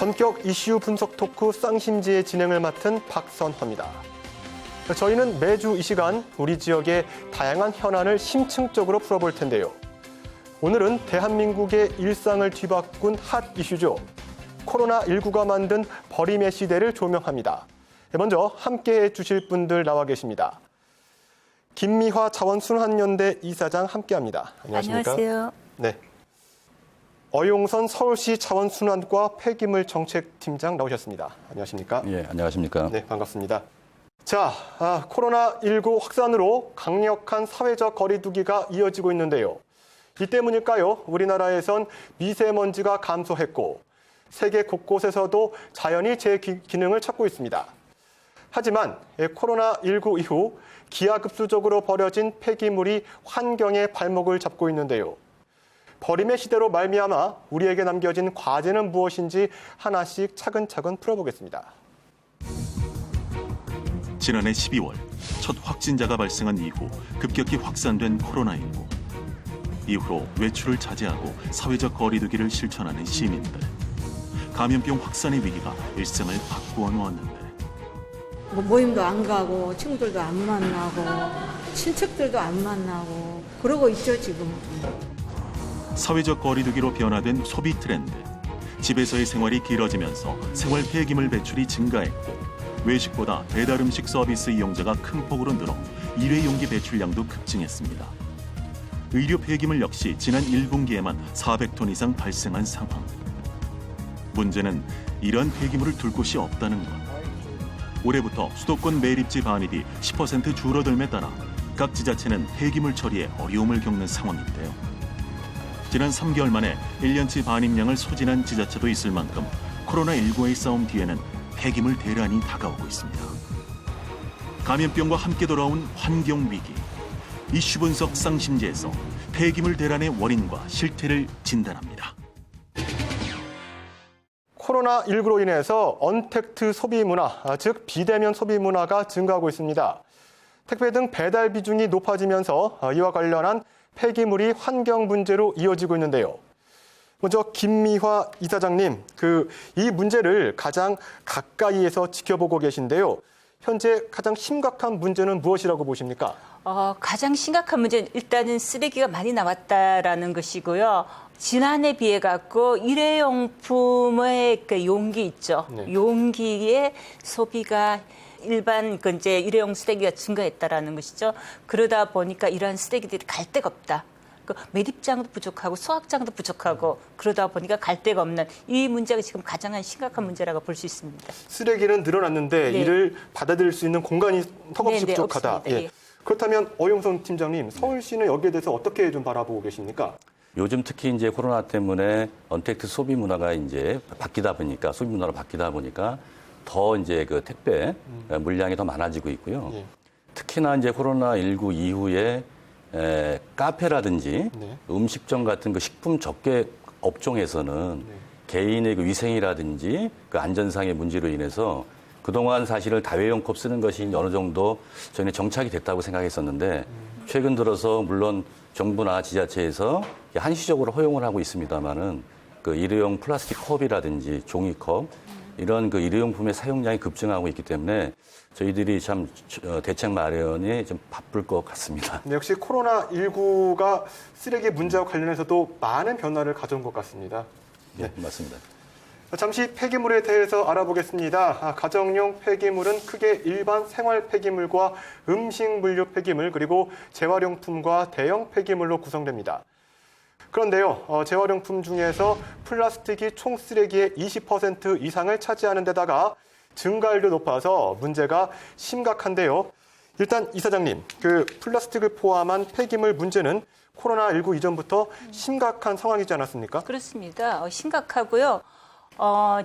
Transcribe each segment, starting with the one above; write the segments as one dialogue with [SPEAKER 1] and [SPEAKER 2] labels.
[SPEAKER 1] 전격 이슈 분석 토크 쌍심지의 진행을 맡은 박선화입니다. 저희는 매주 이 시간 우리 지역의 다양한 현안을 심층적으로 풀어볼 텐데요. 오늘은 대한민국의 일상을 뒤바꾼 핫 이슈죠. 코로나19가 만든 버림의 시대를 조명합니다. 먼저 함께해 주실 분들 나와 계십니다. 김미화 자원순환연대 이사장 함께합니다. 안녕하십니까?
[SPEAKER 2] 안녕하세요.
[SPEAKER 1] 네. 어용선 서울시 자원순환과 폐기물 정책팀장 나오셨습니다. 안녕하십니까?
[SPEAKER 3] 예, 안녕하십니까?
[SPEAKER 1] 네, 반갑습니다. 자, 코로나19 확산으로 강력한 사회적 거리두기가 이어지고 있는데요. 이 때문일까요? 우리나라에선 미세먼지가 감소했고 세계 곳곳에서도 자연이 제 기능을 찾고 있습니다. 하지만 코로나19 이후 기하급수적으로 버려진 폐기물이 환경의 발목을 잡고 있는데요. 버림의 시대로 말미암아 우리에게 남겨진 과제는 무엇인지 하나씩 차근차근 풀어보겠습니다.
[SPEAKER 4] 지난해 12월 첫 확진자가 발생한 이후 급격히 확산된 코로나19. 이후로 외출을 자제하고 사회적 거리두기를 실천하는 시민들. 감염병 확산의 위기가 일상을 바꾸어 놓았는데
[SPEAKER 2] 모임도 안 가고 친구들도 안 만나고 친척들도 안 만나고 그러고 있죠 지금.
[SPEAKER 4] 사회적 거리두기로 변화된 소비 트렌드. 집에서의 생활이 길어지면서 생활 폐기물 배출이 증가했고 외식보다 배달 음식 서비스 이용자가 큰 폭으로 늘어 일회용기 배출량도 급증했습니다. 의료 폐기물 역시 지난 1분기에만 400톤 이상 발생한 상황. 문제는 이러한 폐기물을 둘 곳이 없다는 것. 올해부터 수도권 매립지 반입이 10% 줄어들매 따라 각 지자체는 폐기물 처리에 어려움을 겪는 상황인데요. 지난 3개월 만에 1년치 반입량을 소진한 지자체도 있을 만큼 코로나19와의 싸움 뒤에는 폐기물 대란이 다가오고 있습니다. 감염병과 함께 돌아온 환경위기. 이슈 분석 쌍심지에서 폐기물 대란의 원인과 실태를 진단합니다.
[SPEAKER 1] 코로나19로 인해서 언택트 소비 문화, 즉 비대면 소비 문화가 증가하고 있습니다. 택배 등 배달 비중이 높아지면서 이와 관련한 폐기물이 환경 문제로 이어지고 있는데요. 먼저 김미화 이사장님, 이 문제를 가장 가까이에서 지켜보고 계신데요. 현재 가장 심각한 문제는 무엇이라고 보십니까?
[SPEAKER 5] 가장 심각한 문제는 일단은 쓰레기가 많이 나왔다라는 것이고요. 지난해 비해 갖고 일회용품의 그 용기 있죠.
[SPEAKER 1] 네.
[SPEAKER 5] 용기의 소비가 일반 이제 일회용 쓰레기가 증가했다라는 것이죠. 그러다 보니까 이러한 쓰레기들이 갈 데가 없다. 매립장도 부족하고 수확장도 부족하고 그러다 보니까 갈 데가 없는 이 문제가 지금 가장 심각한 문제라고 볼 수 있습니다.
[SPEAKER 1] 쓰레기는 늘어났는데
[SPEAKER 5] 네.
[SPEAKER 1] 이를 받아들일 수 있는 공간이 턱없이
[SPEAKER 5] 네,
[SPEAKER 1] 부족하다.
[SPEAKER 5] 없습니다. 예.
[SPEAKER 1] 그렇다면 어용선 팀장님, 서울시는 여기에 대해서 어떻게 좀 바라보고 계십니까?
[SPEAKER 3] 요즘 특히 이제 코로나 때문에 언택트 소비 문화가 이제 바뀌다 보니까 소비 문화로 바뀌다 보니까 더 이제 그 택배 물량이 더 많아지고 있고요.
[SPEAKER 1] 예.
[SPEAKER 3] 특히나 이제 코로나19 이후에 카페라든지
[SPEAKER 1] 네.
[SPEAKER 3] 음식점 같은 그 식품 접객 업종에서는 개인의 그 위생이라든지 그 안전상의 문제로 인해서 그동안 사실은 다회용 컵 쓰는 것이 어느 정도 저희는 정착이 됐다고 생각했었는데 최근 들어서 물론 정부나 지자체에서 한시적으로 허용을 하고 있습니다만은 그 일회용 플라스틱 컵이라든지 종이컵 이런 그 일회용품의 사용량이 급증하고 있기 때문에 저희들이 참 대책 마련이 좀 바쁠 것 같습니다.
[SPEAKER 1] 네, 역시 코로나19가 쓰레기 문제와 관련해서도 많은 변화를 가져온 것 같습니다.
[SPEAKER 3] 네, 맞습니다.
[SPEAKER 1] 잠시 폐기물에 대해서 알아보겠습니다. 가정용 폐기물은 크게 일반 생활 폐기물과 음식 물류 폐기물 그리고 재활용품과 대형 폐기물로 구성됩니다. 그런데요, 재활용품 중에서 플라스틱이 총 쓰레기의 20% 이상을 차지하는 데다가 증가율도 높아서 문제가 심각한데요. 일단 이사장님, 플라스틱을 포함한 폐기물 문제는 코로나19 이전부터 심각한 상황이지 않았습니까?
[SPEAKER 5] 그렇습니다. 심각하고요.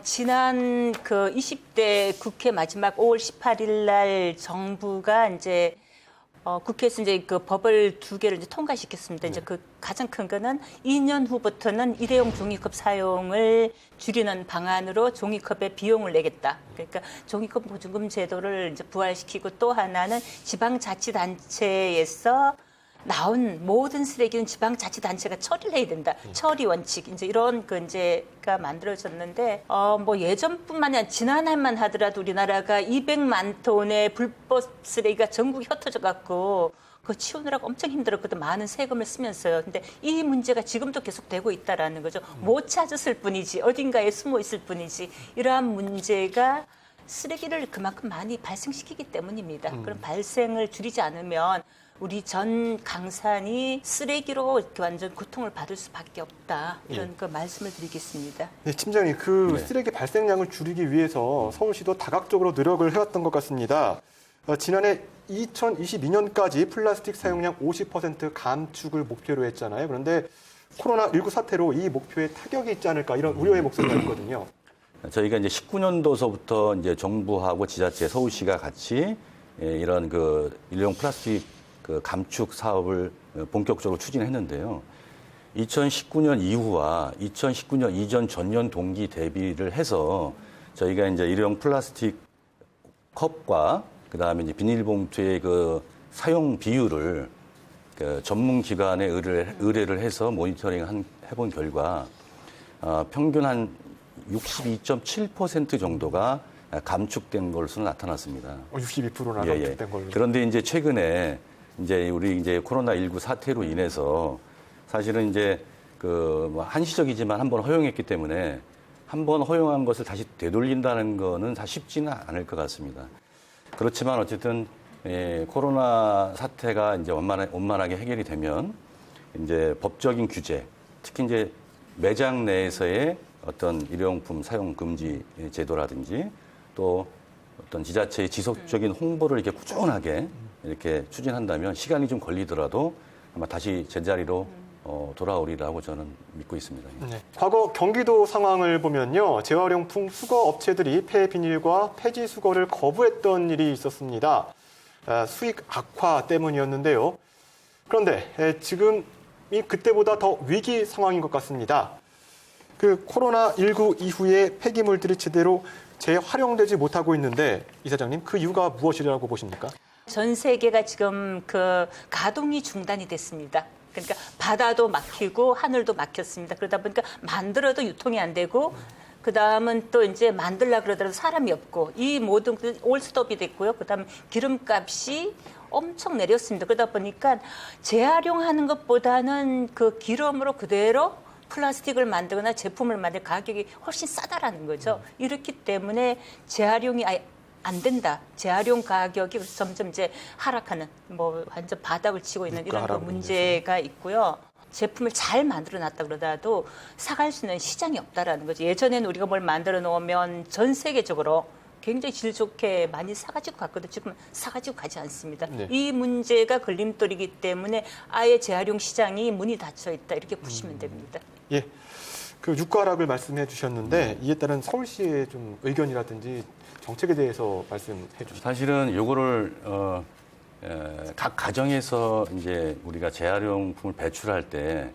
[SPEAKER 5] 지난 20대 국회 마지막 5월 18일 날 정부가 이제 국회에서 이제 그 법을 2개를 이제 통과시켰습니다. 이제 그 가장 큰 거는 2년 후부터는 일회용 종이컵 사용을 줄이는 방안으로 종이컵의 비용을 내겠다. 그러니까 종이컵 보증금 제도를 이제 부활시키고 또 하나는 지방자치단체에서 나온 모든 쓰레기는 지방자치단체가 처리를 해야 된다. 처리 원칙 이제 이런 그 이제가 만들어졌는데 뭐 예전뿐만이 아니라 지난해만 하더라도 우리나라가 200만 톤의 불법 쓰레기가 전국에 흩어져 갖고 그거 치우느라고 엄청 힘들었거든. 많은 세금을 쓰면서요. 근데 이 문제가 지금도 계속되고 있다라는 거죠. 못 찾았을 뿐이지 어딘가에 숨어 있을 뿐이지 이러한 문제가 쓰레기를 그만큼 많이 발생시키기 때문입니다. 그럼 발생을 줄이지 않으면 우리 전 강산이 쓰레기로 이렇게 완전 고통을 받을 수밖에 없다. 이런 그 말씀을 드리겠습니다.
[SPEAKER 1] 네, 팀장님, 그
[SPEAKER 3] 네.
[SPEAKER 1] 쓰레기 발생량을 줄이기 위해서 서울시도 다각적으로 노력을 해왔던 것 같습니다. 지난해 2022년까지 플라스틱 사용량 50% 감축을 목표로 했잖아요. 그런데 코로나19 사태로 이 목표에 타격이 있지 않을까 이런 우려의 목소리가 있거든요.
[SPEAKER 3] 저희가 이제 19년도서부터 이제 정부하고 지자체, 서울시가 같이 이런 그 일회용 플라스틱 그 감축 사업을 본격적으로 추진했는데요. 2019년 이후와 2019년 이전 전년 동기 대비를 해서 저희가 이제 일회용 플라스틱 컵과 그다음에 이제 비닐봉투의 그 사용 비율을 그 전문 기관에 의뢰를 해서 모니터링 해본 결과 평균 한 62.7% 정도가 감축된 것으로 나타났습니다.
[SPEAKER 1] 62%나
[SPEAKER 3] 예, 예.
[SPEAKER 1] 감축된 걸로.
[SPEAKER 3] 그런데 이제 최근에 이제 우리 이제 코로나19 사태로 인해서 사실은 이제 그뭐 한시적이지만 한번 허용했기 때문에 한번 허용한 것을 다시 되돌린다는 거는 다 쉽지는 않을 것 같습니다. 그렇지만 어쨌든 코로나 사태가 이제 원만하게 해결이 되면 이제 법적인 규제, 특히 이제 매장 내에서의 어떤 일회용품 사용 금지 제도라든지 또 어떤 지자체의 지속적인 홍보를 이렇게 꾸준하게 이렇게 추진한다면 시간이 좀 걸리더라도 아마 다시 제자리로 돌아오리라고 저는 믿고 있습니다.
[SPEAKER 1] 네. 과거 경기도 상황을 보면요. 재활용품 수거 업체들이 폐비닐과 폐지 수거를 거부했던 일이 있었습니다. 수익 악화 때문이었는데요. 그런데 지금이 그때보다 더 위기 상황인 것 같습니다. 그 코로나19 이후에 폐기물들이 제대로 재활용되지 못하고 있는데 이사장님 그 이유가 무엇이라고 보십니까?
[SPEAKER 5] 전 세계가 지금 그 가동이 중단이 됐습니다. 그러니까 바다도 막히고 하늘도 막혔습니다. 그러다 보니까 만들어도 유통이 안 되고 그다음은 또 이제 만들라 그러더라도 사람이 없고 이 모든 올스톱이 됐고요. 그다음 기름값이 엄청 내렸습니다. 그러다 보니까 재활용하는 것보다는 그 기름으로 그대로 플라스틱을 만들거나 제품을 만들 가격이 훨씬 싸다라는 거죠. 이렇기 때문에 재활용이 안 된다. 재활용 가격이 점점 이제 하락하는 뭐 완전 바닥을 치고 있는 이런 그 문제가 있고요. 제품을 잘 만들어 놨다 그러다도 사갈 수 있는 시장이 없다라는 거죠. 예전에는 우리가 뭘 만들어 놓으면 전 세계적으로 굉장히 질 좋게 많이 사가지고 갔거든요. 지금 사가지고 가지 않습니다.
[SPEAKER 1] 네.
[SPEAKER 5] 이 문제가 걸림돌이기 때문에 아예 재활용 시장이 문이 닫혀 있다. 이렇게 보시면 됩니다.
[SPEAKER 1] 예, 그 유가 하락을 말씀해 주셨는데 이에 따른 서울시의 좀 의견이라든지 정책에 대해서 말씀해 주시죠.
[SPEAKER 3] 사실은 요거를 각 가정에서 이제 우리가 재활용품을 배출할 때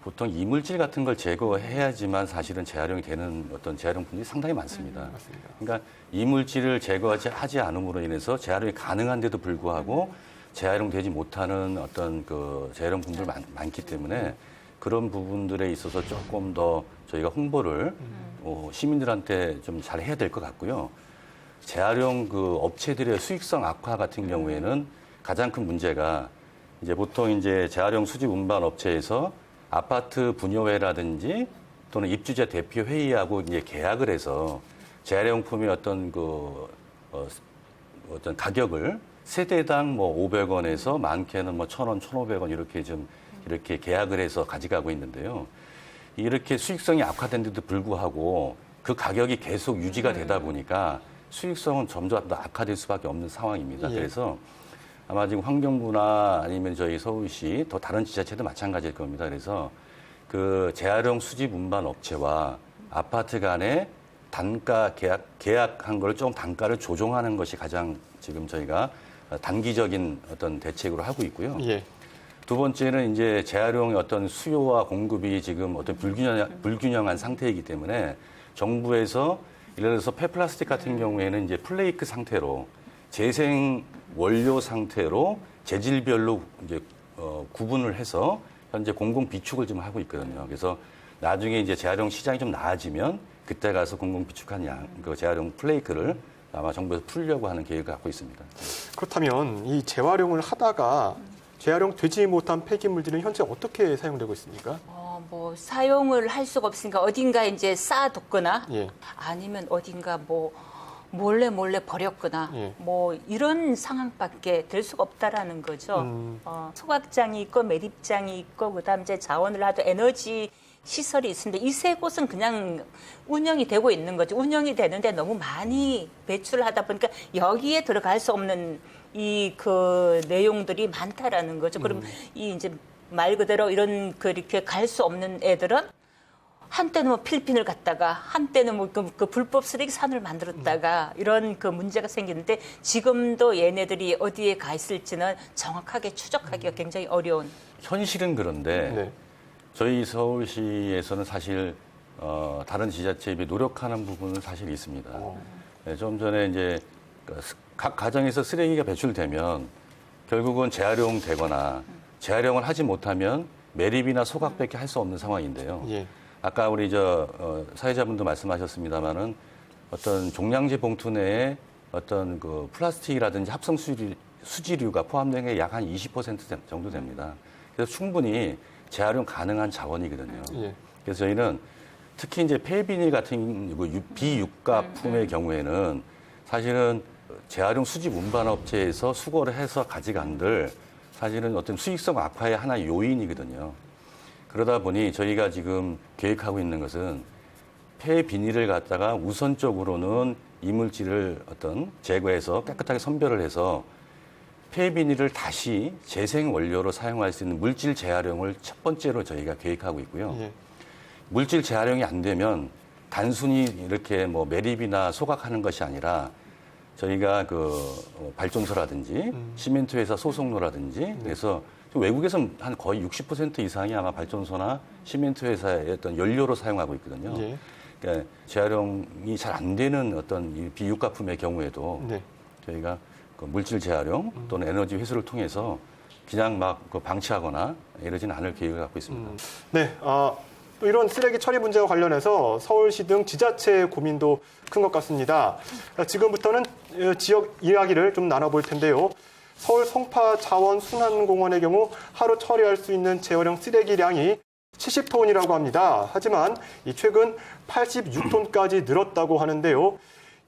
[SPEAKER 3] 보통 이물질 같은 걸 제거해야지만 사실은 재활용이 되는 어떤 재활용품들이 상당히 많습니다.
[SPEAKER 1] 맞습니다.
[SPEAKER 3] 그러니까 이물질을 제거하지 않음으로 인해서 재활용이 가능한데도 불구하고 재활용되지 못하는 어떤 그 재활용품들 많기 때문에 그런 부분들에 있어서 조금 더 저희가 홍보를 시민들한테 좀 잘 해야 될 것 같고요. 재활용 그 업체들의 수익성 악화 같은 경우에는 가장 큰 문제가 이제 보통 이제 재활용 수집 운반 업체에서 아파트 분여회라든지 또는 입주자 대표 회의하고 이제 계약을 해서 재활용품의 어떤 그 어떤 가격을 세대당 뭐 500원에서 많게는 뭐 1,000원, 1,500원 이렇게 좀 이렇게 계약을 해서 가져가고 있는데요. 이렇게 수익성이 악화된데도 불구하고 그 가격이 계속 유지가 되다 보니까 수익성은 점점 더 악화될 수밖에 없는 상황입니다.
[SPEAKER 1] 예.
[SPEAKER 3] 그래서 아마 지금 환경부나 아니면 저희 서울시 또 다른 지자체도 마찬가지일 겁니다. 그래서 그 재활용 수집 운반 업체와 아파트 간의 단가 계약한 걸 좀 단가를 조정하는 것이 가장 지금 저희가 단기적인 어떤 대책으로 하고 있고요.
[SPEAKER 1] 예.
[SPEAKER 3] 두 번째는 이제 재활용의 어떤 수요와 공급이 지금 어떤 불균형한 상태이기 때문에 정부에서 예를 들어서 폐플라스틱 같은 경우에는 이제 플레이크 상태로 재생 원료 상태로 재질별로 이제 구분을 해서 현재 공공 비축을 좀 하고 있거든요. 그래서 나중에 이제 재활용 시장이 좀 나아지면 그때 가서 공공 비축한 그 재활용 플레이크를 아마 정부에서 풀려고 하는 계획을 갖고 있습니다.
[SPEAKER 1] 그렇다면 이 재활용을 하다가 재활용되지 못한 폐기물들은 현재 어떻게 사용되고 있습니까?
[SPEAKER 5] 뭐 사용을 할 수가 없으니까 어딘가 이제 쌓아뒀거나
[SPEAKER 1] 예.
[SPEAKER 5] 아니면 어딘가 뭐 몰래 버렸거나
[SPEAKER 1] 예.
[SPEAKER 5] 뭐 이런 상황밖에 될 수가 없다라는 거죠. 소각장이 있고 매립장이 있고 그다음 이제 자원을 하도 에너지 시설이 있습니다. 이 세 곳은 그냥 운영이 되고 있는 거죠. 운영이 되는데 너무 많이 배출하다 보니까 여기에 들어갈 수 없는 이 그 내용들이 많다라는 거죠. 그럼 이 이제 말 그대로 이런 이렇게 갈 수 없는 애들은 한때는 뭐 필리핀을 갔다가 한때는 뭐 그 불법 쓰레기 산을 만들었다가 이런 그 문제가 생기는데 지금도 얘네들이 어디에 가 있을지는 정확하게 추적하기가 굉장히 어려운.
[SPEAKER 3] 현실은 그런데
[SPEAKER 1] 네.
[SPEAKER 3] 저희 서울시에서는 사실 다른 지자체에 비해 노력하는 부분은 사실 있습니다. 네, 좀 전에 이제 각 가정에서 쓰레기가 배출되면 결국은 재활용되거나 재활용을 하지 못하면 매립이나 소각밖에 할 수 없는 상황인데요.
[SPEAKER 1] 예.
[SPEAKER 3] 아까 우리 사회자분도 말씀하셨습니다마는 어떤 종량제 봉투 내에 어떤 그 플라스틱이라든지 합성 수지류가 포함된 게 약 한 20% 정도 됩니다. 그래서 충분히 재활용 가능한 자원이거든요.
[SPEAKER 1] 예.
[SPEAKER 3] 그래서 저희는 특히 이제 폐비닐 같은 비유가품의 경우에는 사실은 재활용 수집 운반업체에서 수거를 해서 가져간들 사실은 어떤 수익성 악화의 하나의 요인이거든요. 그러다 보니 저희가 지금 계획하고 있는 것은 폐비닐을 갖다가 우선적으로는 이물질을 어떤 제거해서 깨끗하게 선별을 해서 폐비닐을 다시 재생 원료로 사용할 수 있는 물질 재활용을 첫 번째로 저희가 계획하고 있고요.
[SPEAKER 1] 예.
[SPEAKER 3] 물질 재활용이 안 되면 단순히 이렇게 뭐 매립이나 소각하는 것이 아니라 저희가 발전소라든지 시멘트 회사 소속로라든지 그래서 외국에서는 한 거의 60% 이상이 아마 발전소나 시멘트 회사의 어떤 연료로 사용하고 있거든요.
[SPEAKER 1] 예.
[SPEAKER 3] 그러니까 재활용이 잘 안 되는 어떤 이 비유가품의 경우에도
[SPEAKER 1] 네.
[SPEAKER 3] 저희가 그 물질 재활용 또는 에너지 회수를 통해서 그냥 막 방치하거나 이러지는 않을 계획을 갖고 있습니다.
[SPEAKER 1] 네. 또 이런 쓰레기 처리 문제와 관련해서 서울시 등 지자체의 고민도 큰 것 같습니다. 지금부터는 지역 이야기를 좀 나눠볼 텐데요. 서울 송파 자원순환공원의 경우 하루 처리할 수 있는 재활용 쓰레기량이 70톤이라고 합니다. 하지만 최근 86톤까지 늘었다고 하는데요.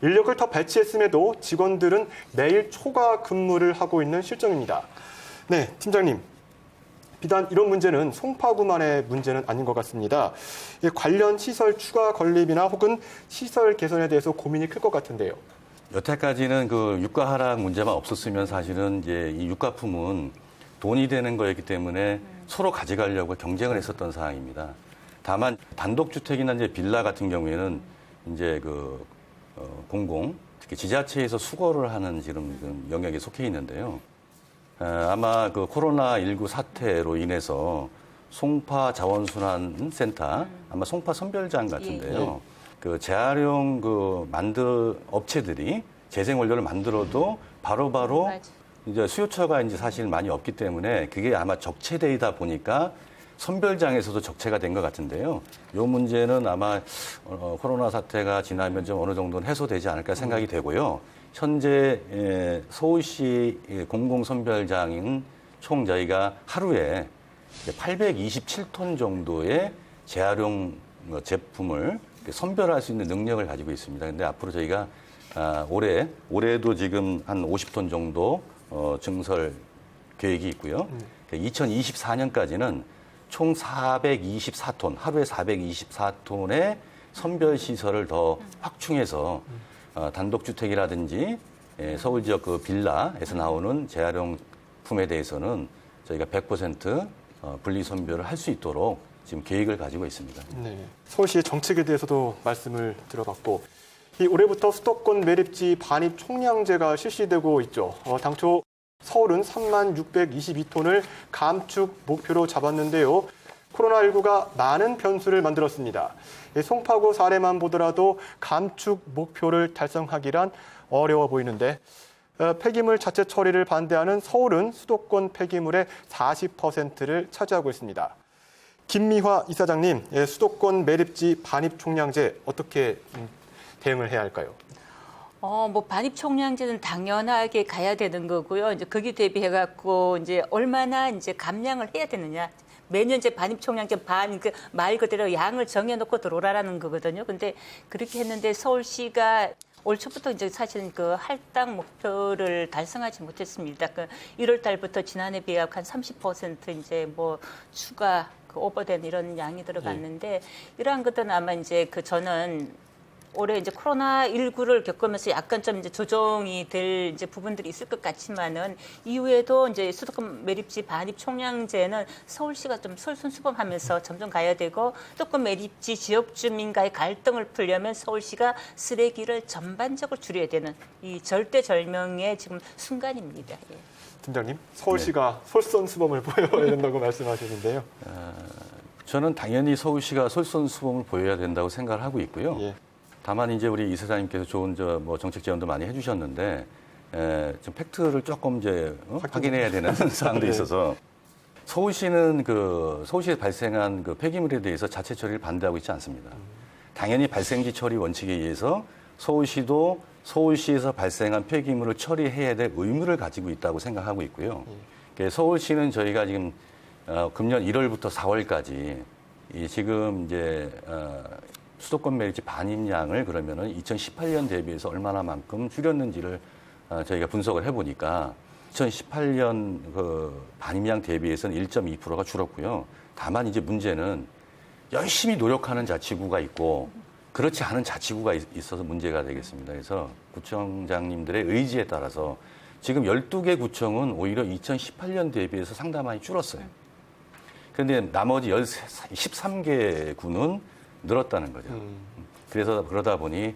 [SPEAKER 1] 인력을 더 배치했음에도 직원들은 매일 초과 근무를 하고 있는 실정입니다. 네, 팀장님. 비단 이런 문제는 송파구만의 문제는 아닌 것 같습니다. 관련 시설 추가 건립이나 혹은 시설 개선에 대해서 고민이 클 것 같은데요.
[SPEAKER 3] 여태까지는 그 유가 하락 문제만 없었으면 사실은 이제 이 유가품은 돈이 되는 거였기 때문에 서로 가져가려고 경쟁을 했었던 상황입니다. 다만 단독주택이나 이제 빌라 같은 경우에는 이제 공공, 특히 지자체에서 수거를 하는 지금 영역에 속해 있는데요. 아마 코로나19 사태로 인해서 송파 자원순환센터, 아마 송파 선별장 같은데요. 재활용 업체들이 재생 원료를 만들어도 바로바로 이제 수요처가 이제 사실 많이 없기 때문에 그게 아마 적체되다 보니까 선별장에서도 적체가 된 것 같은데요. 이 문제는 아마 코로나 사태가 지나면 좀 어느 정도는 해소되지 않을까 생각이 되고요. 현재 서울시 공공선별장인 총 저희가 하루에 827톤 정도의 재활용 제품을 선별할 수 있는 능력을 가지고 있습니다. 그런데 앞으로 저희가 올해도 지금 한 50톤 정도 증설 계획이 있고요. 2024년까지는 총 424톤, 하루에 424톤의 선별 시설을 더 확충해서 단독주택이라든지 서울 지역 빌라에서 나오는 재활용품에 대해서는 저희가 100% 분리 선별을 할 수 있도록 지금 계획을 가지고 있습니다.
[SPEAKER 1] 네, 서울시의 정책에 대해서도 말씀을 들어봤고 올해부터 수도권 매립지 반입 총량제가 실시되고 있죠. 당초 서울은 3622톤을 감축 목표로 잡았는데요. 코로나19가 많은 변수를 만들었습니다. 송파구 사례만 보더라도 감축 목표를 달성하기란 어려워 보이는데 폐기물 자체 처리를 반대하는 서울은 수도권 폐기물의 40%를 차지하고 있습니다. 김미화 이사장님, 수도권 매립지 반입 총량제 어떻게 대응을 해야 할까요?
[SPEAKER 5] 뭐 반입 총량제는 당연하게 가야 되는 거고요. 이제 거기 대비해 갖고 이제 얼마나 이제 감량을 해야 되느냐. 매년 이제 반입 총량제 그 말 그대로 양을 정해놓고 들어오라는 거거든요. 근데 그렇게 했는데 서울시가 올 초부터 이제 사실은 그 할당 목표를 달성하지 못했습니다. 그 1월 달부터 지난해 비해 한 30% 이제 뭐 추가 그 오버된 이런 양이 들어갔는데 이러한 것들은 아마 이제 저는 올해 이제 코로나19를 겪으면서 약간 좀 이제 조정이 될 이제 부분들이 있을 것 같지만은 이후에도 이제 수도권 매립지 반입 총량제는 서울시가 좀 솔선수범하면서 점점 가야 되고 수도권 매립지 지역 주민과의 갈등을 풀려면 서울시가 쓰레기를 전반적으로 줄여야 되는 이 절대절명의 지금 순간입니다. 예.
[SPEAKER 1] 팀장님, 서울시가 솔선수범을 보여야 된다고 말씀하시는데요.
[SPEAKER 3] 저는 당연히 서울시가 솔선수범을 보여야 된다고 생각을 하고 있고요.
[SPEAKER 1] 예.
[SPEAKER 3] 다만 이제 우리 이사장님께서 좋은 뭐 정책 제안도 많이 해주셨는데 좀 팩트를 조금 이제 확인해야 되는 사항도
[SPEAKER 1] 네.
[SPEAKER 3] 있어서 서울시는 서울시에 발생한 그 폐기물에 대해서 자체 처리를 반대하고 있지 않습니다. 당연히 발생지 처리 원칙에 의해서 서울시도 서울시에서 발생한 폐기물을 처리해야 될 의무를 가지고 있다고 생각하고 있고요. 서울시는 저희가 지금 금년 1월부터 4월까지 지금 이제 수도권 매립지 반입량을 그러면은 2018년 대비해서 얼마나만큼 줄였는지를 저희가 분석을 해보니까 2018년 그 반입량 대비해서는 1.2%가 줄었고요. 다만 이제 문제는 열심히 노력하는 자치구가 있고 그렇지 않은 자치구가 있어서 문제가 되겠습니다. 그래서 구청장님들의 의지에 따라서 지금 12개 구청은 오히려 2018년 대비해서 상당히 줄었어요. 그런데 나머지 13개 구는 늘었다는 거죠. 그래서 그러다 보니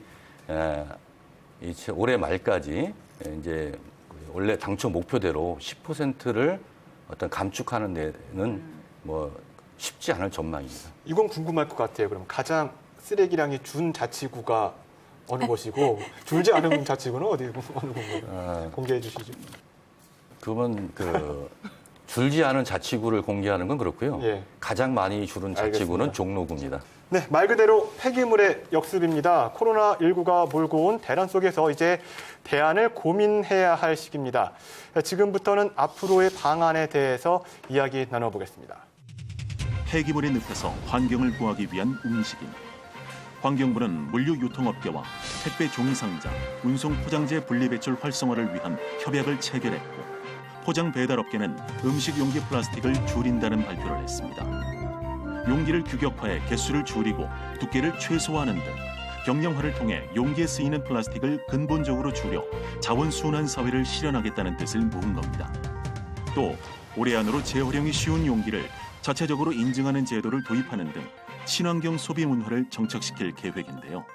[SPEAKER 3] 올해 말까지 이제 원래 당초 목표대로 10%를 어떤 감축하는 데는 뭐 쉽지 않을 전망입니다.
[SPEAKER 1] 이건 궁금할 것 같아요. 그럼 가장 쓰레기량이 준 자치구가 어느 곳이고 줄지 않은 자치구는 어느 건가요? 공개해 주시죠.
[SPEAKER 3] 그러면 줄지 않은 자치구를 공개하는 건 그렇고요.
[SPEAKER 1] 예.
[SPEAKER 3] 가장 많이 줄은 자치구는
[SPEAKER 1] 알겠습니다.
[SPEAKER 3] 종로구입니다.
[SPEAKER 1] 네, 말 그대로 폐기물의 역습입니다. 코로나19가 몰고 온 대란 속에서 이제 대안을 고민해야 할 시기입니다. 지금부터는 앞으로의 방안에 대해서 이야기 나눠보겠습니다.
[SPEAKER 4] 폐기물의 늪에서 환경을 구하기 위한 움직임. 환경부는 물류 유통업계와 택배 종이상자, 운송 포장재 분리배출 활성화를 위한 협약을 체결했고 포장 배달업계는 음식 용기 플라스틱을 줄인다는 발표를 했습니다. 용기를 규격화해 개수를 줄이고 두께를 최소화하는 등 경량화를 통해 용기에 쓰이는 플라스틱을 근본적으로 줄여 자원순환 사회를 실현하겠다는 뜻을 모은 겁니다. 또 올해 안으로 재활용이 쉬운 용기를 자체적으로 인증하는 제도를 도입하는 등 친환경 소비 문화를 정착시킬 계획인데요.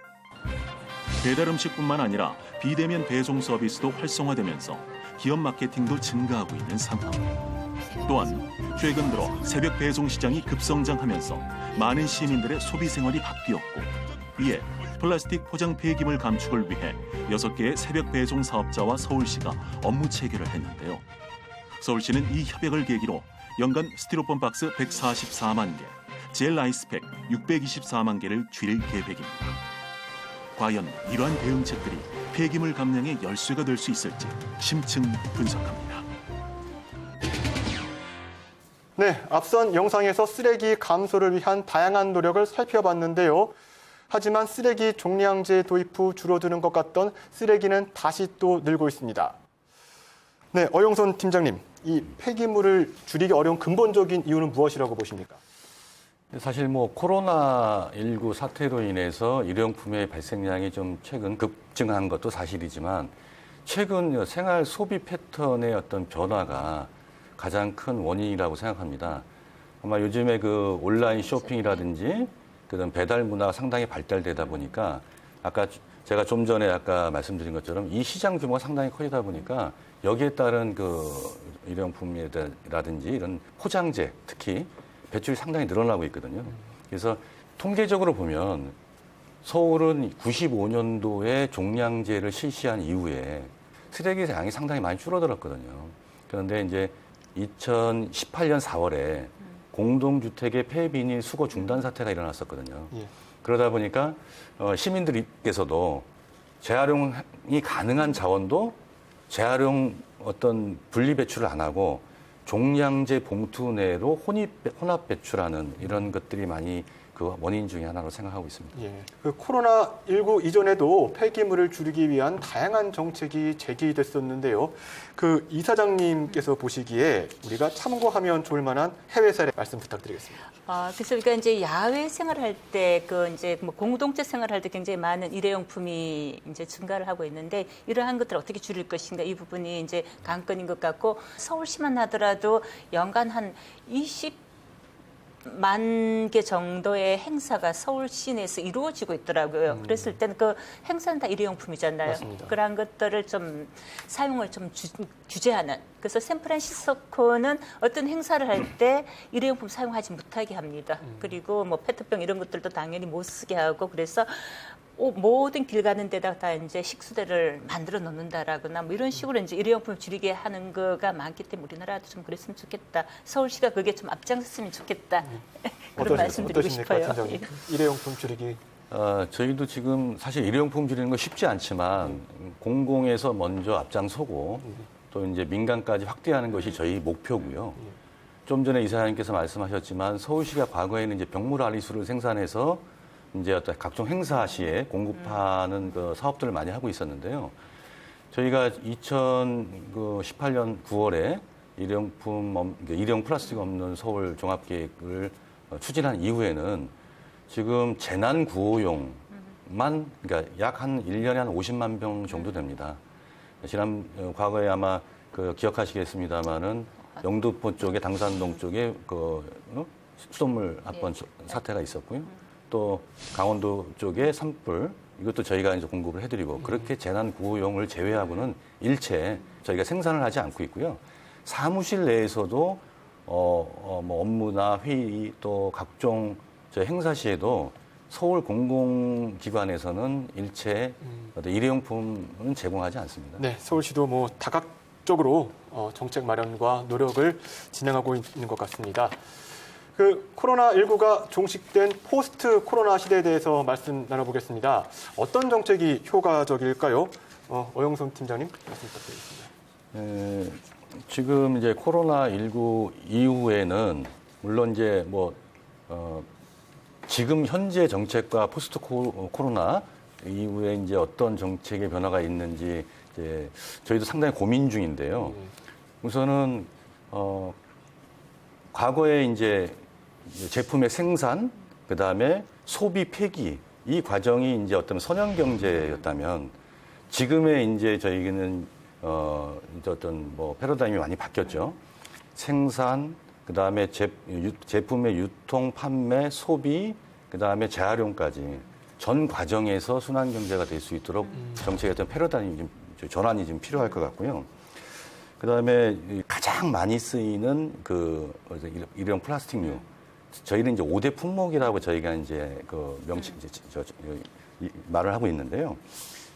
[SPEAKER 4] 배달 음식뿐만 아니라 비대면 배송 서비스도 활성화되면서 기업 마케팅도 증가하고 있는 상황. 또한 최근 들어 새벽 배송 시장이 급성장하면서 많은 시민들의 소비 생활이 바뀌었고 이에 플라스틱 포장 폐기물 감축을 위해 6개의 새벽 배송 사업자와 서울시가 업무 체결을 했는데요. 서울시는 이 협약을 계기로 연간 스티로폼 박스 144만 개, 젤 아이스팩 624만 개를 줄일 계획입니다. 과연 이러한 대응책들이 폐기물 감량의 열쇠가 될 수 있을지 심층 분석합니다.
[SPEAKER 1] 네, 앞선 영상에서 쓰레기 감소를 위한 다양한 노력을 살펴봤는데요. 하지만 쓰레기 종량제 도입 후 줄어드는 것 같던 쓰레기는 다시 또 늘고 있습니다. 네, 어용선 팀장님, 이 폐기물을 줄이기 어려운 근본적인 이유는 무엇이라고 보십니까?
[SPEAKER 3] 사실 뭐 코로나19 사태로 인해서 일회용품의 발생량이 좀 최근 급증한 것도 사실이지만 최근 생활 소비 패턴의 어떤 변화가 가장 큰 원인이라고 생각합니다. 아마 요즘에 그 온라인 쇼핑이라든지 그런 배달 문화가 상당히 발달되다 보니까 아까 제가 좀 전에 아까 말씀드린 것처럼 이 시장 규모가 상당히 커지다 보니까 여기에 따른 그 일회용품이라든지 이런 포장재 특히 배출이 상당히 늘어나고 있거든요. 그래서 통계적으로 보면 서울은 95년도에 종량제를 실시한 이후에 쓰레기 양이 상당히 많이 줄어들었거든요. 그런데 이제 2018년 4월에 공동주택의 폐비닐 수거 중단 사태가 일어났었거든요.
[SPEAKER 1] 예.
[SPEAKER 3] 그러다 보니까 시민들께서도 재활용이 가능한 자원도 재활용 어떤 분리 배출을 안 하고 종량제 봉투 내로 혼합 배출하는 이런 것들이 많이 그 원인 중에 하나로 생각하고 있습니다.
[SPEAKER 1] 예. 그 코로나19 이전에도 폐기물을 줄이기 위한 다양한 정책이 제기됐었는데요. 그 이사장님께서 보시기에 우리가 참고하면 좋을 만한 해외 사례 말씀 부탁드리겠습니다.
[SPEAKER 5] 그래서 우리가 이제 야외 생활할 때 그 이제 뭐 공동체 생활할 때 굉장히 많은 일회용품이 이제 증가를 하고 있는데 이러한 것들을 어떻게 줄일 것인가 이 부분이 이제 관건인 것 같고 서울시만 하더라도 연간 한 20만 개 정도의 행사가 서울 시내에서 이루어지고 있더라고요. 그랬을 때는 그 행사는 다 일회용품이잖아요.
[SPEAKER 1] 맞습니다.
[SPEAKER 5] 그러한 것들을 좀 사용을 좀 규제하는. 그래서 샌프란시스코는 어떤 행사를 할 때 일회용품 사용하지 못하게 합니다. 그리고 뭐 페트병 이런 것들도 당연히 못 쓰게 하고 그래서 모든 길 가는 데다가 다 이제 식수대를 만들어 놓는다라거나 뭐 이런 식으로 이제 일회용품 줄이게 하는 거가 많기 때문에 우리나라도 좀 그랬으면 좋겠다. 서울시가 그게 좀 앞장섰으면 좋겠다. 그런 말씀드리고 싶어요.
[SPEAKER 1] 팀장님? 일회용품 줄이기.
[SPEAKER 3] 저희도 지금 사실 일회용품 줄이는 거 쉽지 않지만 공공에서 먼저 앞장서고 또 이제 민간까지 확대하는 것이 저희 목표고요. 좀 전에 이사장님께서 말씀하셨지만 서울시가 과거에는 이제 병물 알리수를 생산해서 이제 어떤 각종 행사 시에 공급하는 그 사업들을 많이 하고 있었는데요. 저희가 2018년 9월에 일회용 플라스틱 없는 서울 종합계획을 추진한 이후에는 지금 재난 구호용만 그러니까 약 한 1년에 한 50만 병 정도 됩니다. 과거에 아마 그 기억하시겠습니다만은 영등포 쪽에 당산동 쪽에 수돗물 합번 사태가 있었고요. 또 강원도 쪽에 산불 이것도 저희가 이제 공급을 해드리고 그렇게 재난 구호용을 제외하고는 일체 저희가 생산을 하지 않고 있고요. 사무실 내에서도 뭐 업무나 회의 또 각종 행사 시에도 서울 공공기관에서는 일체 일회용품은 제공하지 않습니다.
[SPEAKER 1] 네, 서울시도 뭐 다각적으로 정책 마련과 노력을 진행하고 있는 것 같습니다. 그 코로나19가 종식된 포스트 코로나 시대에 대해서 말씀 나눠보겠습니다. 어떤 정책이 효과적일까요? 어영선 팀장님 말씀 부탁드리겠습니다.
[SPEAKER 3] 지금 이제 코로나19 이후에는 물론 이제 지금 현재 정책과 포스트 코로나 이후에 이제 어떤 정책의 변화가 있는지 이제 저희도 상당히 고민 중인데요. 우선은 과거에 이제 제품의 생산, 그 다음에 소비 폐기 이 과정이 이제 어떤 선형 경제였다면 지금의 이제 저희는 이제 어떤 패러다임이 많이 바뀌었죠. 생산, 그 다음에 제품의 유통, 판매, 소비, 그 다음에 재활용까지 전 과정에서 순환 경제가 될 수 있도록 정책의 어떤 패러다임이 좀 전환이 좀 필요할 것 같고요. 그 다음에 가장 많이 쓰이는 일회용 플라스틱류. 저희는 이제 5대 품목이라고 저희가 이제 말을 하고 있는데요.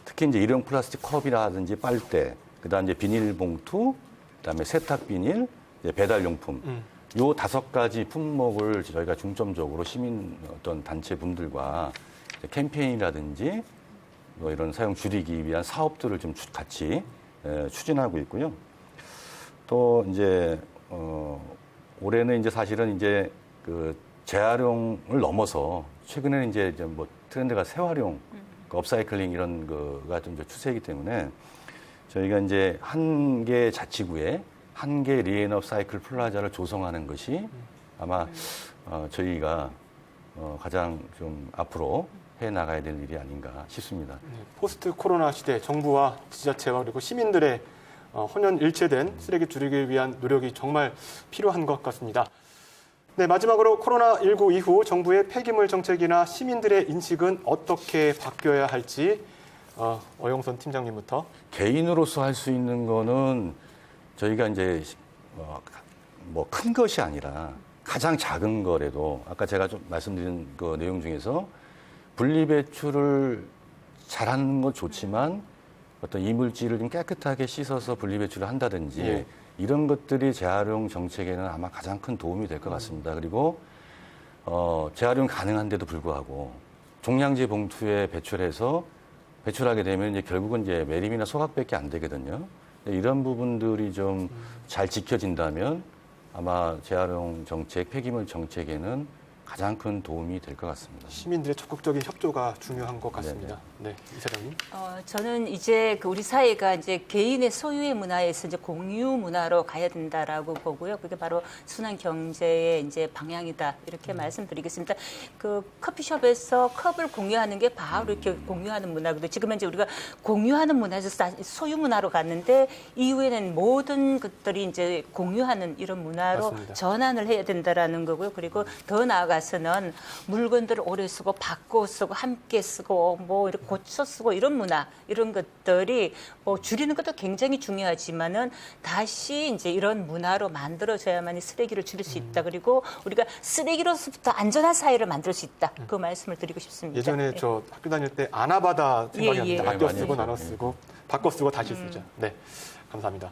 [SPEAKER 3] 특히 이제 일회용 플라스틱 컵이라든지 빨대, 그다음 이제 비닐봉투, 그다음에 세탁 비닐, 이제 배달용품. 요 5가지 품목을 저희가 중점적으로 시민 어떤 단체 분들과 캠페인이라든지 뭐 이런 사용 줄이기 위한 사업들을 좀 같이 추진하고 있고요. 또 이제 올해는 이제 사실은 이제 그 재활용을 넘어서 최근에는 이제 뭐 트렌드가 재활용, 업사이클링 이런 거가 좀 추세이기 때문에 저희가 이제 한 개 자치구에 한 개 리앤업 사이클 플라자를 조성하는 것이 아마 저희가 가장 좀 앞으로 해 나가야 될 일이 아닌가 싶습니다.
[SPEAKER 1] 포스트 코로나 시대 정부와 지자체와 그리고 시민들의 혼연일체된 쓰레기 줄이기 위한 노력이 정말 필요한 것 같습니다. 네, 마지막으로 코로나19 이후 정부의 폐기물 정책이나 시민들의 인식은 어떻게 바뀌어야 할지 어영선 팀장님부터.
[SPEAKER 3] 개인으로서 할 수 있는 거는 저희가 이제 뭐 큰 것이 아니라 가장 작은 거라도 아까 제가 좀 말씀드린 그 내용 중에서 분리배출을 잘하는 건 좋지만 어떤 이물질을 좀 깨끗하게 씻어서 분리배출을 한다든지
[SPEAKER 1] 예.
[SPEAKER 3] 이런 것들이 재활용 정책에는 아마 가장 큰 도움이 될 것 같습니다. 그리고 재활용 가능한데도 불구하고 종량제 봉투에 배출해서 배출하게 되면 이제 결국은 이제 매림이나 소각밖에 안 되거든요. 이런 부분들이 좀 잘 지켜진다면 아마 재활용 정책, 폐기물 정책에는 가장 큰 도움이 될 것 같습니다.
[SPEAKER 1] 시민들의 적극적인 협조가 중요한 것 같습니다. 네, 이사장님.
[SPEAKER 5] 저는 이제 우리 사회가 이제 개인의 소유의 문화에서 이제 공유 문화로 가야 된다라고 보고요. 그게 바로 순환 경제의 이제 방향이다 이렇게 말씀드리겠습니다. 그 커피숍에서 컵을 공유하는 게 바로 이렇게 공유하는 문화거든요. 지금 이제 우리가 공유하는 문화에서 소유 문화로 갔는데 이후에는 모든 것들이 이제 공유하는 이런 문화로
[SPEAKER 1] 맞습니다.
[SPEAKER 5] 전환을 해야 된다라는 거고요. 그리고 더 나아가서는 물건들을 오래 쓰고 바꿔 쓰고 함께 쓰고 뭐 이렇게 고쳐 쓰고 이런 문화 이런 것들이 뭐 줄이는 것도 굉장히 중요하지만은 다시 이제 이런 문화로 만들어져야만이 쓰레기를 줄일 수 있다. 그리고 우리가 쓰레기로서부터 안전한 사회를 만들 수 있다. 그 말씀을 드리고 싶습니다.
[SPEAKER 1] 예전에
[SPEAKER 5] 네.
[SPEAKER 1] 저 학교 다닐 때 아나바다 생각이
[SPEAKER 5] 예, 예.
[SPEAKER 1] 납니다. 아껴
[SPEAKER 3] 많이
[SPEAKER 1] 쓰고
[SPEAKER 3] 했죠.
[SPEAKER 1] 나눠 쓰고 바꿔 쓰고 다시 쓰자. 네, 감사합니다.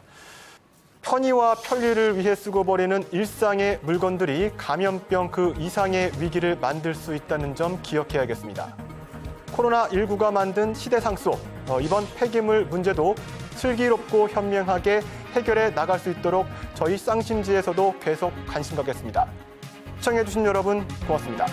[SPEAKER 1] 편의와 편리를 위해 쓰고 버리는 일상의 물건들이 감염병 그 이상의 위기를 만들 수 있다는 점 기억해야겠습니다. 코로나19가 만든 시대상 속 이번 폐기물 문제도 슬기롭고 현명하게 해결해 나갈 수 있도록 저희 쌍심지에서도 계속 관심 갖겠습니다. 시청해주신 여러분 고맙습니다.